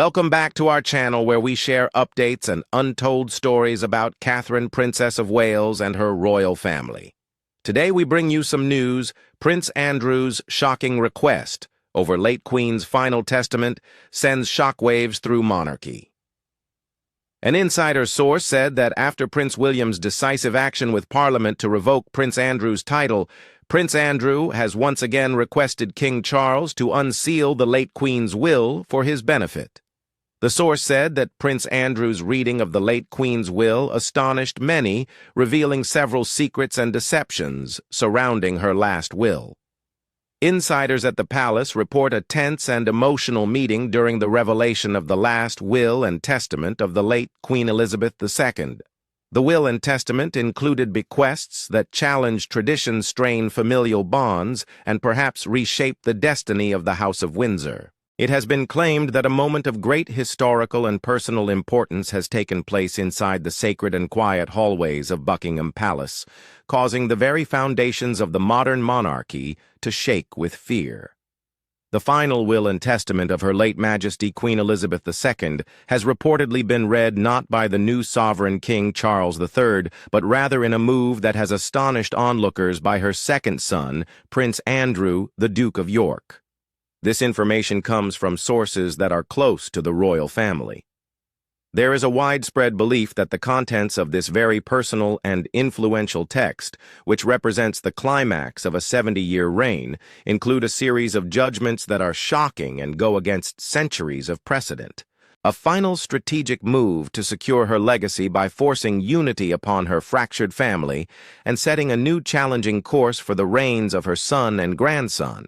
Welcome back to our channel where we share updates and untold stories about Catherine, Princess of Wales, and her royal family. Today we bring you some news. Prince Andrew's shocking request over late Queen's final testament sends shockwaves through monarchy. An insider source said that after Prince William's decisive action with Parliament to revoke Prince Andrew's title, Prince Andrew has once again requested King Charles to unseal the late Queen's will for his benefit. The source said that Prince Andrew's reading of the late Queen's will astonished many, revealing several secrets and deceptions surrounding her last will. Insiders at the palace report a tense and emotional meeting during the revelation of the last will and testament of the late Queen Elizabeth II. The will and testament included bequests that challenged tradition-strained familial bonds and perhaps reshaped the destiny of the House of Windsor. It has been claimed that a moment of great historical and personal importance has taken place inside the sacred and quiet hallways of Buckingham Palace, causing the very foundations of the modern monarchy to shake with fear. The final will and testament of Her late Majesty Queen Elizabeth II has reportedly been read not by the new sovereign King Charles III, but rather in a move that has astonished onlookers by her second son, Prince Andrew, the Duke of York. This information comes from sources that are close to the royal family. There is a widespread belief that the contents of this very personal and influential text, which represents the climax of a 70-year reign, include a series of judgments that are shocking and go against centuries of precedent. A final strategic move to secure her legacy by forcing unity upon her fractured family and setting a new challenging course for the reigns of her son and grandson.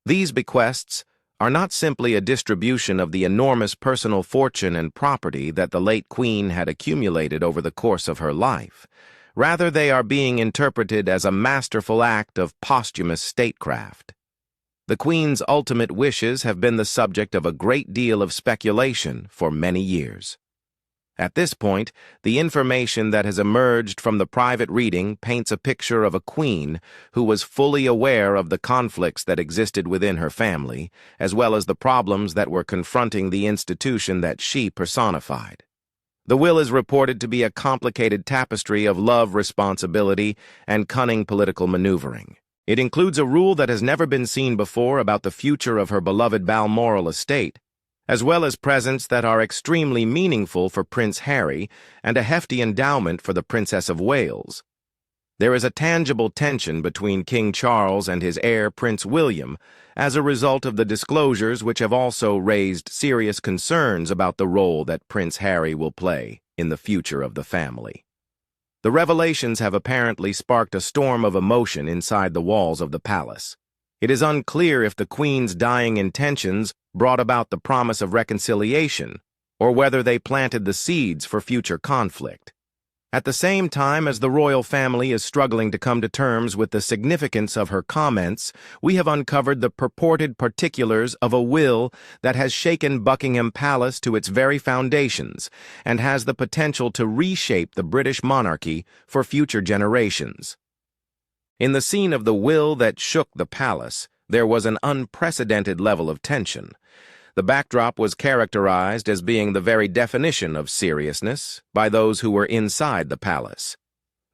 These bequests are not simply a distribution of the enormous personal fortune and property that the late Queen had accumulated over the course of her life. Rather, they are being interpreted as a masterful act of posthumous statecraft. The Queen's ultimate wishes have been the subject of a great deal of speculation for many years. At this point, the information that has emerged from the private reading paints a picture of a queen who was fully aware of the conflicts that existed within her family, as well as the problems that were confronting the institution that she personified. The will is reported to be a complicated tapestry of love, responsibility, and cunning political maneuvering. It includes a rule that has never been seen before about the future of her beloved Balmoral estate, as well as presents that are extremely meaningful for Prince Harry and a hefty endowment for the Princess of Wales. There is a tangible tension between King Charles and his heir Prince William as a result of the disclosures, which have also raised serious concerns about the role that Prince Harry will play in the future of the family. The revelations have apparently sparked a storm of emotion inside the walls of the palace. It is unclear if the Queen's dying intentions brought about the promise of reconciliation, or whether they planted the seeds for future conflict. At the same time as the royal family is struggling to come to terms with the significance of her comments, we have uncovered the purported particulars of a will that has shaken Buckingham Palace to its very foundations and has the potential to reshape the British monarchy for future generations. In the scene of the will that shook the palace, there was an unprecedented level of tension. The backdrop was characterized as being the very definition of seriousness by those who were inside the palace.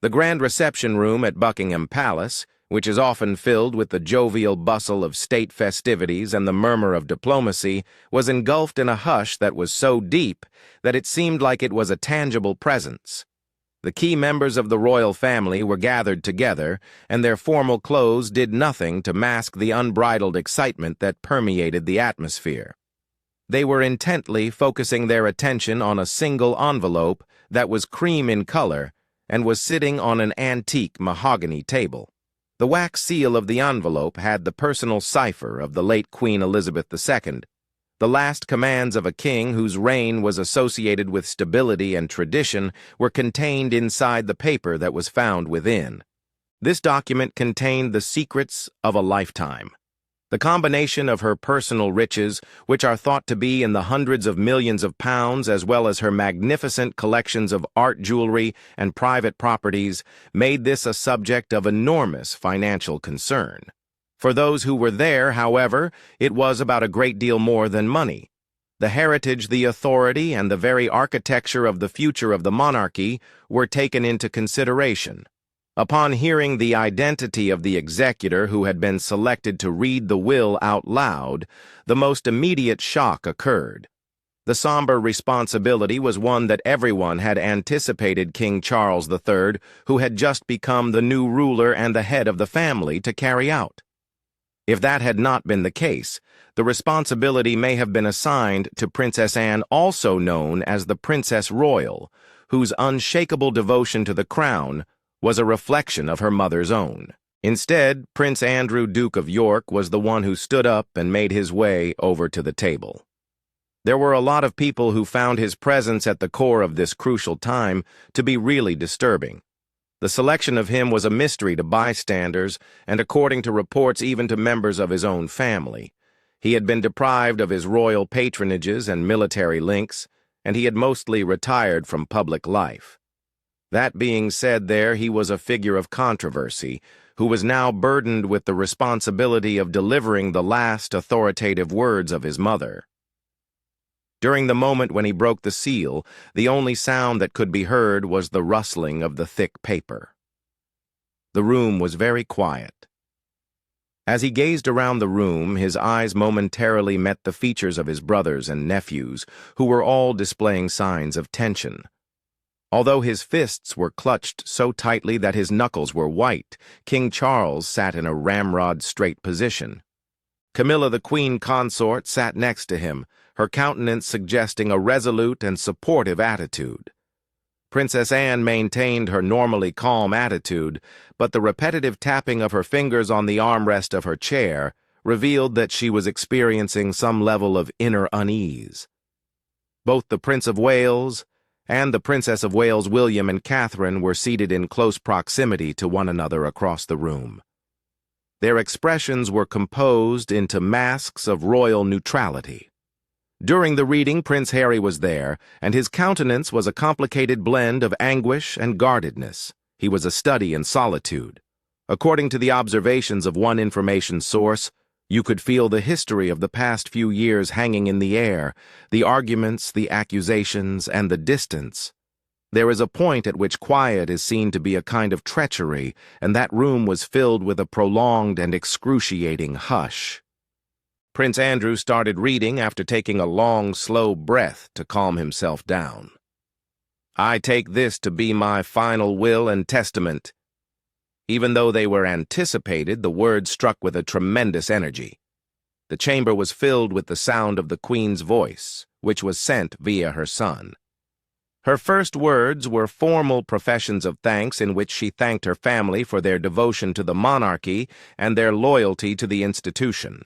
The grand reception room at Buckingham Palace, which is often filled with the jovial bustle of state festivities and the murmur of diplomacy, was engulfed in a hush that was so deep that it seemed like it was a tangible presence. The key members of the royal family were gathered together, and their formal clothes did nothing to mask the unbridled excitement that permeated the atmosphere. They were intently focusing their attention on a single envelope that was cream in color and was sitting on an antique mahogany table. The wax seal of the envelope had the personal cipher of the late Queen Elizabeth II, the last commands of a king whose reign was associated with stability and tradition were contained inside the paper that was found within. This document contained the secrets of a lifetime. The combination of her personal riches, which are thought to be in the hundreds of millions of pounds, as well as her magnificent collections of art jewelry and private properties, made this a subject of enormous financial concern. For those who were there, however, it was about a great deal more than money. The heritage, the authority, and the very architecture of the future of the monarchy were taken into consideration. Upon hearing the identity of the executor who had been selected to read the will out loud, the most immediate shock occurred. The somber responsibility was one that everyone had anticipated King Charles III, who had just become the new ruler and the head of the family, to carry out. If that had not been the case, the responsibility may have been assigned to Princess Anne, also known as the Princess Royal, whose unshakable devotion to the crown was a reflection of her mother's own. Instead, Prince Andrew, Duke of York, was the one who stood up and made his way over to the table. There were a lot of people who found his presence at the core of this crucial time to be really disturbing. The selection of him was a mystery to bystanders, and according to reports, even to members of his own family. He had been deprived of his royal patronages and military links, and he had mostly retired from public life. That being said, he was a figure of controversy, who was now burdened with the responsibility of delivering the last authoritative words of his mother. During the moment when he broke the seal, the only sound that could be heard was the rustling of the thick paper. The room was very quiet. As he gazed around the room, his eyes momentarily met the features of his brothers and nephews, who were all displaying signs of tension. Although his fists were clutched so tightly that his knuckles were white, King Charles sat in a ramrod-straight position. Camilla, the queen consort, sat next to him, her countenance suggesting a resolute and supportive attitude. Princess Anne maintained her normally calm attitude, but the repetitive tapping of her fingers on the armrest of her chair revealed that she was experiencing some level of inner unease. Both the Prince of Wales and the Princess of Wales, William and Catherine, were seated in close proximity to one another across the room. Their expressions were composed into masks of royal neutrality. During the reading, Prince Harry was there, and his countenance was a complicated blend of anguish and guardedness. He was a study in solitude. According to the observations of one information source, you could feel the history of the past few years hanging in the air, the arguments, the accusations, and the distance. There is a point at which quiet is seen to be a kind of treachery, and that room was filled with a prolonged and excruciating hush. Prince Andrew started reading after taking a long, slow breath to calm himself down. "I take this to be my final will and testament." Even though they were anticipated, the words struck with a tremendous energy. The chamber was filled with the sound of the Queen's voice, which was sent via her son. Her first words were formal professions of thanks in which she thanked her family for their devotion to the monarchy and their loyalty to the institution.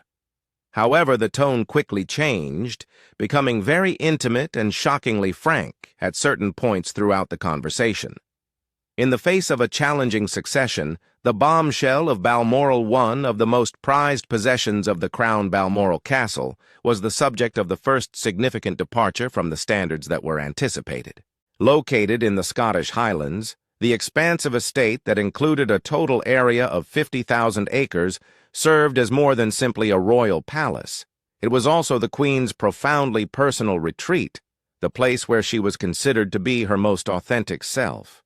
However, the tone quickly changed, becoming very intimate and shockingly frank at certain points throughout the conversation. In the face of a challenging succession, the bombshell of Balmoral, one of the most prized possessions of the Crown Balmoral Castle, was the subject of the first significant departure from the standards that were anticipated. Located in the Scottish Highlands, the expansive estate that included a total area of 50,000 acres served as more than simply a royal palace. It was also the Queen's profoundly personal retreat, the place where she was considered to be her most authentic self.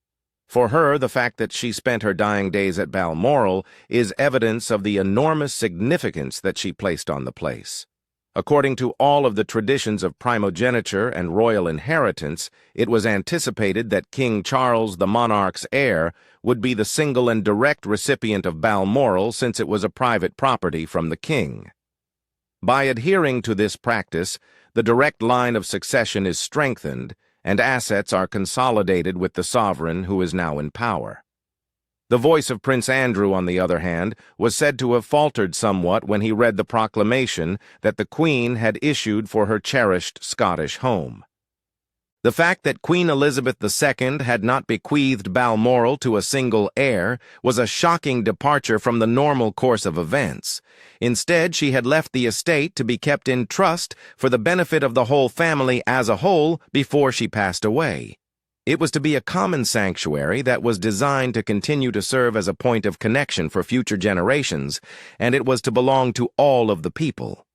For her, the fact that she spent her dying days at Balmoral is evidence of the enormous significance that she placed on the place. According to all of the traditions of primogeniture and royal inheritance, it was anticipated that King Charles, the monarch's heir, would be the single and direct recipient of Balmoral, since it was a private property from the king. By adhering to this practice, the direct line of succession is strengthened, and assets are consolidated with the sovereign who is now in power. The voice of Prince Andrew, on the other hand, was said to have faltered somewhat when he read the proclamation that the Queen had issued for her cherished Scottish home. The fact that Queen Elizabeth II had not bequeathed Balmoral to a single heir was a shocking departure from the normal course of events. Instead, she had left the estate to be kept in trust for the benefit of the whole family as a whole before she passed away. It was to be a common sanctuary that was designed to continue to serve as a point of connection for future generations, and it was to belong to all of the people.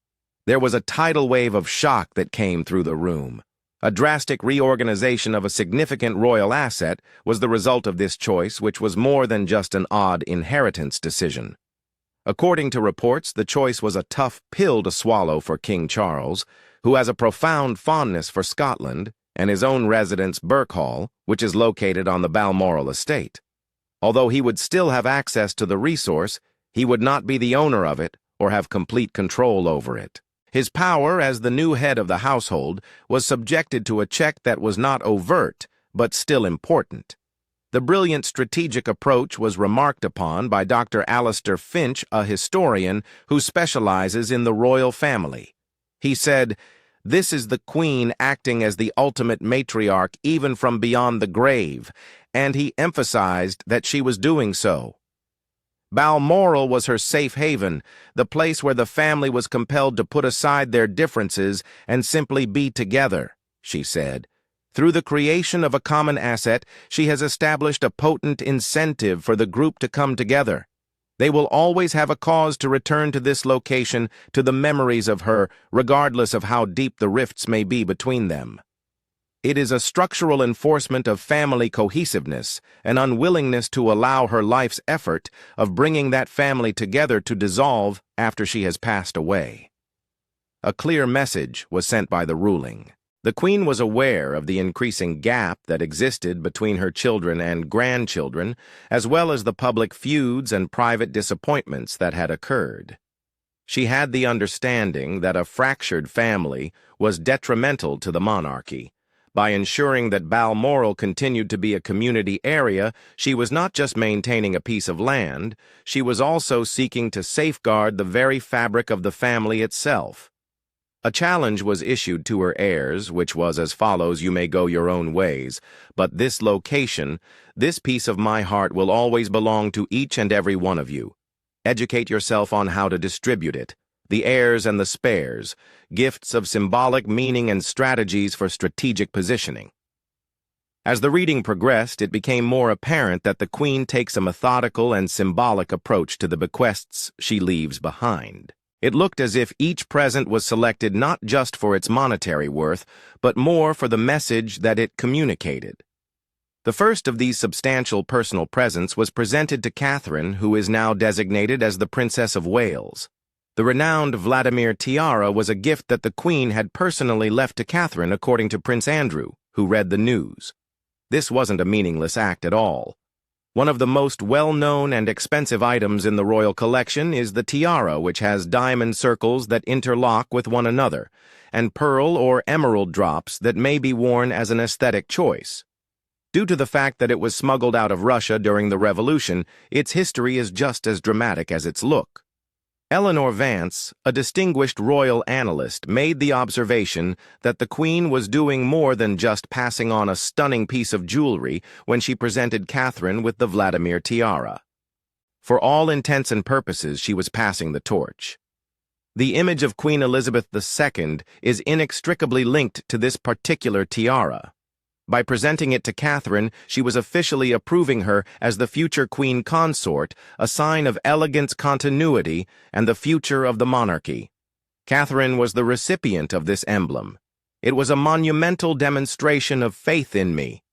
There was a tidal wave of shock that came through the room. A drastic reorganization of a significant royal asset was the result of this choice, which was more than just an odd inheritance decision. According to reports, the choice was a tough pill to swallow for King Charles, who has a profound fondness for Scotland and his own residence Birkhall, which is located on the Balmoral estate. Although he would still have access to the resource, he would not be the owner of it or have complete control over it. His power as the new head of the household was subjected to a check that was not overt, but still important. The brilliant strategic approach was remarked upon by Dr. Alistair Finch, a historian who specializes in the royal family. He said, "This is the Queen acting as the ultimate matriarch even from beyond the grave," and he emphasized that she was doing so. Balmoral was her safe haven, the place where the family was compelled to put aside their differences and simply be together, she said. Through the creation of a common asset, she has established a potent incentive for the group to come together. They will always have a cause to return to this location, to the memories of her, regardless of how deep the rifts may be between them. It is a structural enforcement of family cohesiveness, an unwillingness to allow her life's effort of bringing that family together to dissolve after she has passed away. A clear message was sent by the ruling. The Queen was aware of the increasing gap that existed between her children and grandchildren, as well as the public feuds and private disappointments that had occurred. She had the understanding that a fractured family was detrimental to the monarchy. By ensuring that Balmoral continued to be a community area, she was not just maintaining a piece of land, she was also seeking to safeguard the very fabric of the family itself. A challenge was issued to her heirs, which was as follows: "You may go your own ways, but this location, this piece of my heart will always belong to each and every one of you. Educate yourself on how to distribute it. The heirs and the spares, gifts of symbolic meaning and strategies for strategic positioning." As the reading progressed, it became more apparent that the Queen takes a methodical and symbolic approach to the bequests she leaves behind. It looked as if each present was selected not just for its monetary worth, but more for the message that it communicated. The first of these substantial personal presents was presented to Catherine, who is now designated as the Princess of Wales. The renowned Vladimir tiara was a gift that the Queen had personally left to Catherine, according to Prince Andrew, who read the news. This wasn't a meaningless act at all. One of the most well-known and expensive items in the royal collection is the tiara, which has diamond circles that interlock with one another, and pearl or emerald drops that may be worn as an aesthetic choice. Due to the fact that it was smuggled out of Russia during the Revolution, its history is just as dramatic as its look. Eleanor Vance, a distinguished royal analyst, made the observation that the Queen was doing more than just passing on a stunning piece of jewelry when she presented Catherine with the Vladimir tiara. For all intents and purposes, she was passing the torch. The image of Queen Elizabeth II is inextricably linked to this particular tiara. By presenting it to Catherine, she was officially approving her as the future queen consort, a sign of elegant continuity and the future of the monarchy. Catherine was the recipient of this emblem. It was a monumental demonstration of faith in me.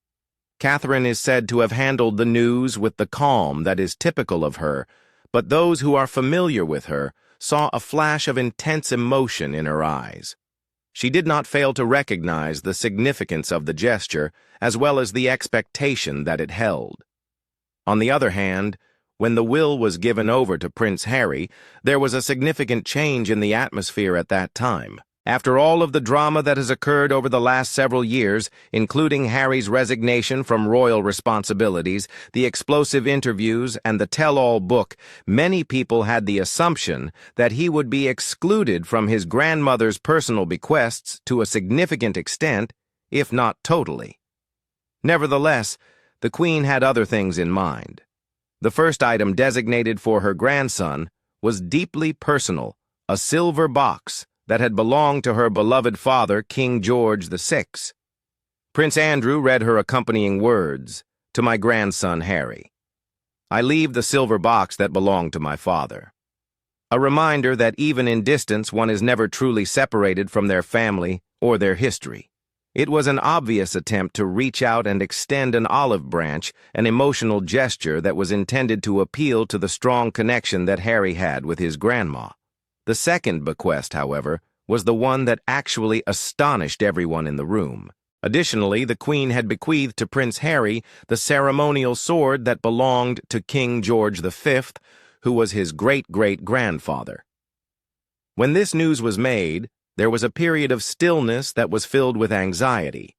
Catherine is said to have handled the news with the calm that is typical of her, but those who are familiar with her saw a flash of intense emotion in her eyes. She did not fail to recognize the significance of the gesture, as well as the expectation that it held. On the other hand, when the will was given over to Prince Harry, there was a significant change in the atmosphere at that time. After all of the drama that has occurred over the last several years, including Harry's resignation from royal responsibilities, the explosive interviews, and the tell-all book, many people had the assumption that he would be excluded from his grandmother's personal bequests to a significant extent, if not totally. Nevertheless, the Queen had other things in mind. The first item designated for her grandson was deeply personal, a silver box that had belonged to her beloved father, King George VI. Prince Andrew read her accompanying words, "To my grandson Harry. I leave the silver box that belonged to my father. A reminder that even in distance one is never truly separated from their family or their history. It was an obvious attempt to reach out and extend an olive branch, an emotional gesture that was intended to appeal to the strong connection that Harry had with his grandma. The second bequest, however, was the one that actually astonished everyone in the room. Additionally, the Queen had bequeathed to Prince Harry the ceremonial sword that belonged to King George V, who was his great-great-grandfather. When this news was made, there was a period of stillness that was filled with anxiety.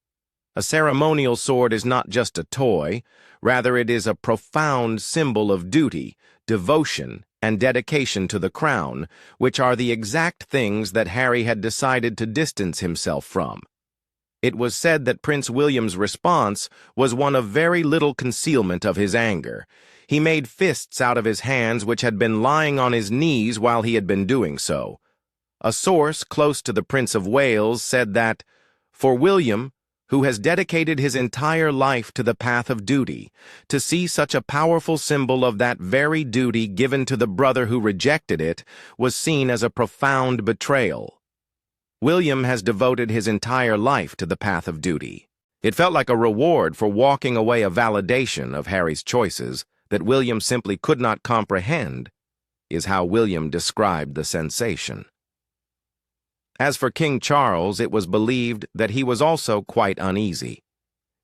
A ceremonial sword is not just a toy, rather it is a profound symbol of duty, devotion, and dedication to the crown, which are the exact things that Harry had decided to distance himself from. It was said that Prince William's response was one of very little concealment of his anger. He made fists out of his hands which had been lying on his knees while he had been doing so. A source close to the Prince of Wales said that, for William, who has dedicated his entire life to the path of duty, to see such a powerful symbol of that very duty given to the brother who rejected it was seen as a profound betrayal. William has devoted his entire life to the path of duty. It felt like a reward for walking away, a validation of Harry's choices that William simply could not comprehend, is how William described the sensation. As for King Charles, it was believed that he was also quite uneasy.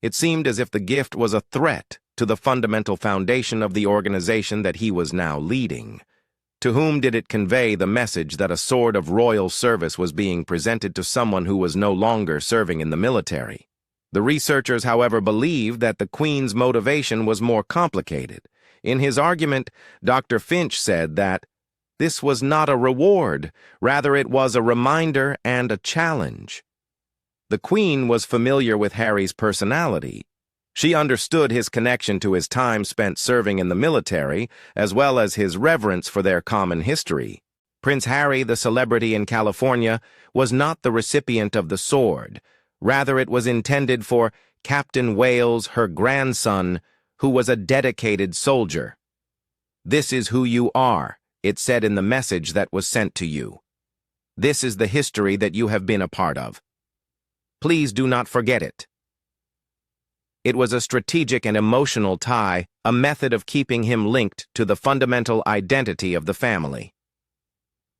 It seemed as if the gift was a threat to the fundamental foundation of the organization that he was now leading. To whom did it convey the message that a sword of royal service was being presented to someone who was no longer serving in the military? The researchers, however, believed that the Queen's motivation was more complicated. In his argument, Dr. Finch said that this was not a reward, rather it was a reminder and a challenge. The Queen was familiar with Harry's personality. She understood his connection to his time spent serving in the military, as well as his reverence for their common history. Prince Harry, the celebrity in California, was not the recipient of the sword. Rather, it was intended for Captain Wales, her grandson, who was a dedicated soldier. "This is who you are," it said in the message that was sent to you. "This is the history that you have been a part of. Please do not forget it." It was a strategic and emotional tie, a method of keeping him linked to the fundamental identity of the family.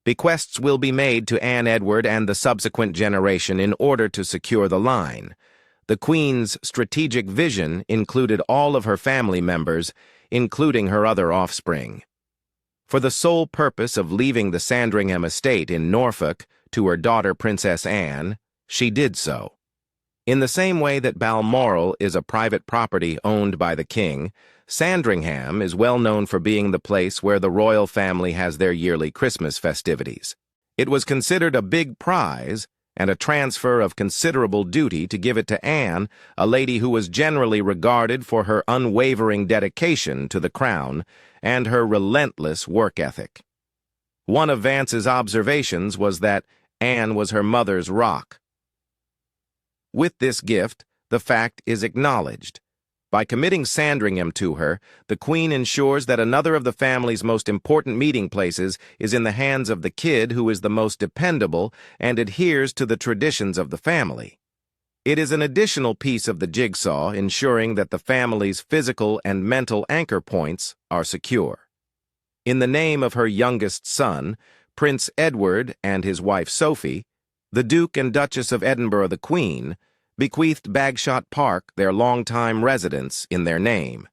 Bequests will be made to Anne Edward and the subsequent generation in order to secure the line. The Queen's strategic vision included all of her family members, including her other offspring. For the sole purpose of leaving the Sandringham estate in Norfolk to her daughter Princess Anne, she did so. In the same way that Balmoral is a private property owned by the king, Sandringham is well known for being the place where the royal family has their yearly Christmas festivities. It was considered a big prize and a transfer of considerable duty to give it to Anne, a lady who was generally regarded for her unwavering dedication to the crown and her relentless work ethic. One of Vance's observations was that Anne was her mother's rock. With this gift, the fact is acknowledged. By committing Sandringham to her, the Queen ensures that another of the family's most important meeting places is in the hands of the kid who is the most dependable and adheres to the traditions of the family. It is an additional piece of the jigsaw ensuring that the family's physical and mental anchor points are secure. In the name of her youngest son, Prince Edward, and his wife Sophie, the Duke and Duchess of Edinburgh, the Queen, bequeathed Bagshot Park, their longtime residence, in their name.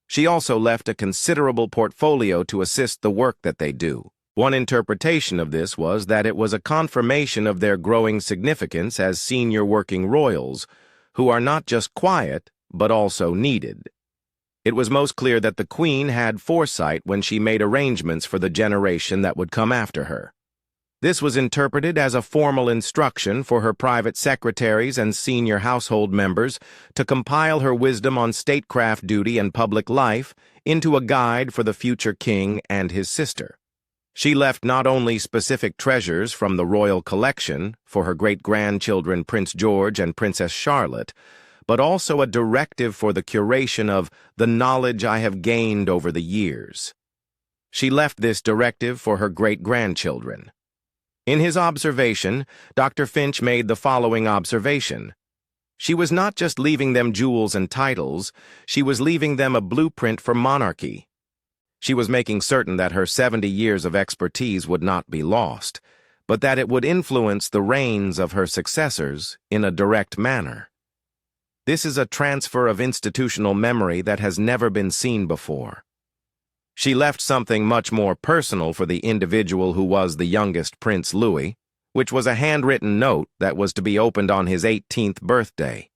She also left a considerable portfolio to assist the work that they do. One interpretation of this was that it was a confirmation of their growing significance as senior working royals, who are not just quiet, but also needed. It was most clear that the Queen had foresight when she made arrangements for the generation that would come after her. This was interpreted as a formal instruction for her private secretaries and senior household members to compile her wisdom on statecraft duty and public life into a guide for the future king and his sister. She left not only specific treasures from the royal collection for her great-grandchildren Prince George and Princess Charlotte, but also a directive for the curation of the knowledge I have gained over the years. She left this directive for her great-grandchildren. In his observation, Dr. Finch made the following observation. She was not just leaving them jewels and titles, she was leaving them a blueprint for monarchy. She was making certain that her 70 years of expertise would not be lost, but that it would influence the reigns of her successors in a direct manner. This is a transfer of institutional memory that has never been seen before. She left something much more personal for the individual who was the youngest Prince Louis, which was a handwritten note that was to be opened on his 18th birthday.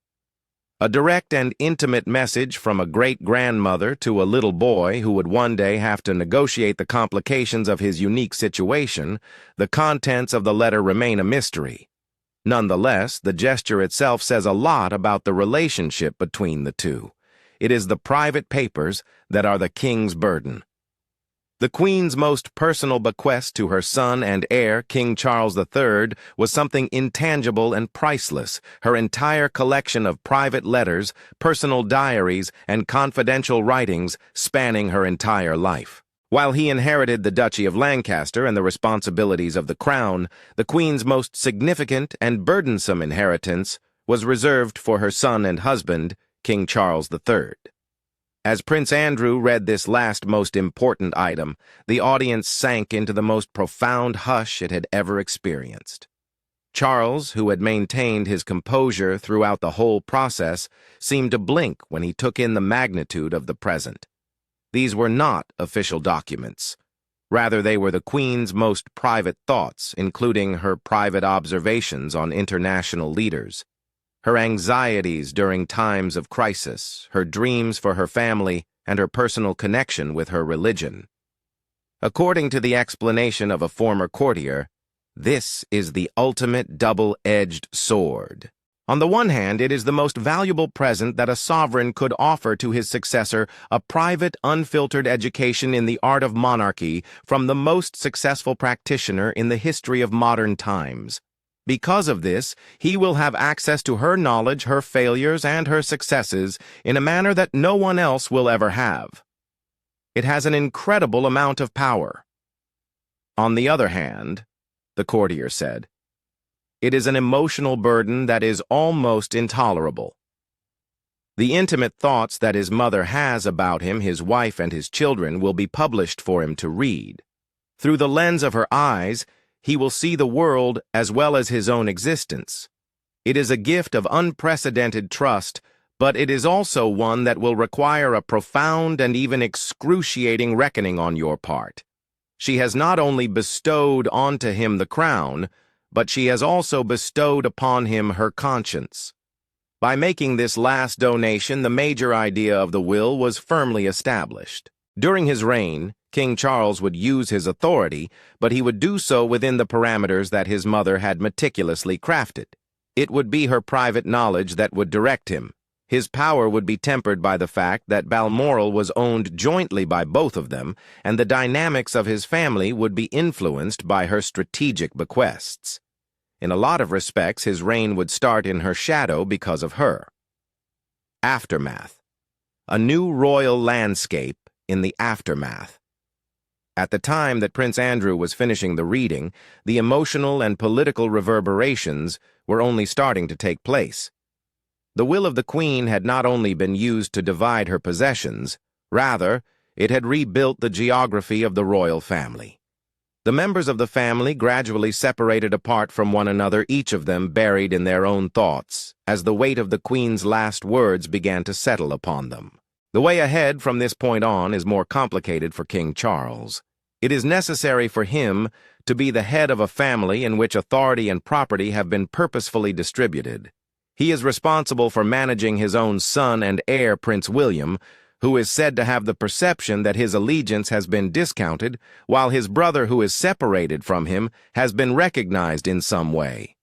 A direct and intimate message from a great-grandmother to a little boy who would one day have to negotiate the complications of his unique situation. The contents of the letter remain a mystery. Nonetheless, the gesture itself says a lot about the relationship between the two. It is the private papers that are the king's burden. The Queen's most personal bequest to her son and heir, King Charles III, was something intangible and priceless, her entire collection of private letters, personal diaries, and confidential writings spanning her entire life. While he inherited the Duchy of Lancaster and the responsibilities of the crown, the Queen's most significant and burdensome inheritance was reserved for her son and husband, King Charles III. As Prince Andrew read this last most important item, the audience sank into the most profound hush it had ever experienced. Charles, who had maintained his composure throughout the whole process, seemed to blink when he took in the magnitude of the present. These were not official documents. Rather, they were the Queen's most private thoughts, including her private observations on international leaders, her anxieties during times of crisis, her dreams for her family, and her personal connection with her religion. According to the explanation of a former courtier, this is the ultimate double-edged sword. On the one hand, it is the most valuable present that a sovereign could offer to his successor, a private, unfiltered education in the art of monarchy from the most successful practitioner in the history of modern times. Because of this, he will have access to her knowledge, her failures, and her successes in a manner that no one else will ever have. It has an incredible amount of power. On the other hand, the courtier said, it is an emotional burden that is almost intolerable. The intimate thoughts that his mother has about him, his wife, and his children will be published for him to read. Through the lens of her eyes, he will see the world as well as his own existence. It is a gift of unprecedented trust, but it is also one that will require a profound and even excruciating reckoning on your part. She has not only bestowed onto him the crown, but she has also bestowed upon him her conscience. By making this last donation, the major idea of the will was firmly established. During his reign, King Charles would use his authority, but he would do so within the parameters that his mother had meticulously crafted. It would be her private knowledge that would direct him. His power would be tempered by the fact that Balmoral was owned jointly by both of them, and the dynamics of his family would be influenced by her strategic bequests. In a lot of respects, his reign would start in her shadow because of her. Aftermath. A new royal landscape in the aftermath. At the time that Prince Andrew was finishing the reading, the emotional and political reverberations were only starting to take place. The will of the Queen had not only been used to divide her possessions, rather, it had rebuilt the geography of the royal family. The members of the family gradually separated apart from one another, each of them buried in their own thoughts, as the weight of the Queen's last words began to settle upon them. The way ahead from this point on is more complicated for King Charles. It is necessary for him to be the head of a family in which authority and property have been purposefully distributed. He is responsible for managing his own son and heir, Prince William, who is said to have the perception that his allegiance has been discounted, while his brother, who is separated from him, has been recognized in some way.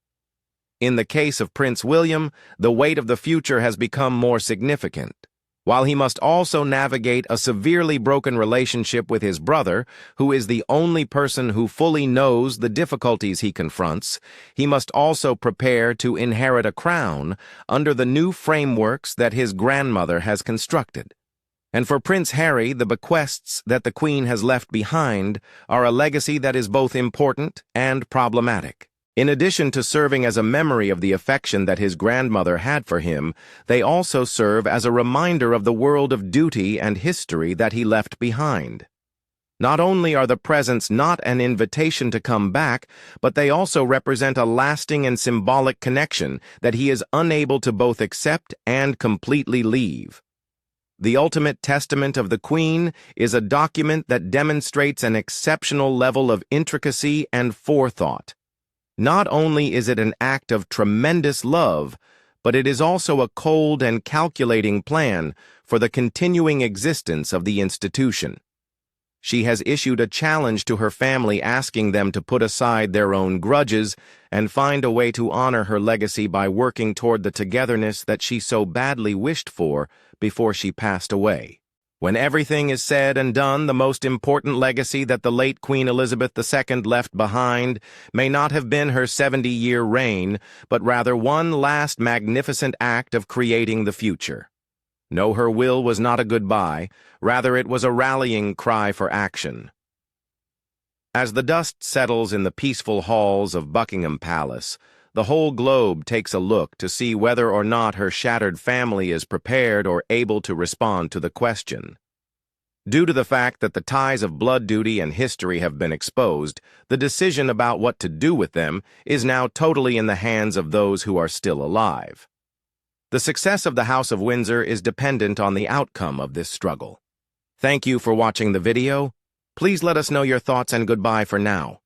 In the case of Prince William, the weight of the future has become more significant. While he must also navigate a severely broken relationship with his brother, who is the only person who fully knows the difficulties he confronts, he must also prepare to inherit a crown under the new frameworks that his grandmother has constructed. And for Prince Harry, the bequests that the Queen has left behind are a legacy that is both important and problematic. In addition to serving as a memory of the affection that his grandmother had for him, they also serve as a reminder of the world of duty and history that he left behind. Not only are the presents not an invitation to come back, but they also represent a lasting and symbolic connection that he is unable to both accept and completely leave. The ultimate testament of the Queen is a document that demonstrates an exceptional level of intricacy and forethought. Not only is it an act of tremendous love, but it is also a cold and calculating plan for the continuing existence of the institution. She has issued a challenge to her family asking them to put aside their own grudges and find a way to honor her legacy by working toward the togetherness that she so badly wished for before she passed away. When everything is said and done, the most important legacy that the late Queen Elizabeth II left behind may not have been her 70-year reign, but rather one last magnificent act of creating the future. No, her will was not a goodbye, rather it was a rallying cry for action. As the dust settles in the peaceful halls of Buckingham Palace, the whole globe takes a look to see whether or not her shattered family is prepared or able to respond to the question. Due to the fact that the ties of blood duty and history have been exposed, the decision about what to do with them is now totally in the hands of those who are still alive. The success of the House of Windsor is dependent on the outcome of this struggle. Thank you for watching the video. Please let us know your thoughts and goodbye for now.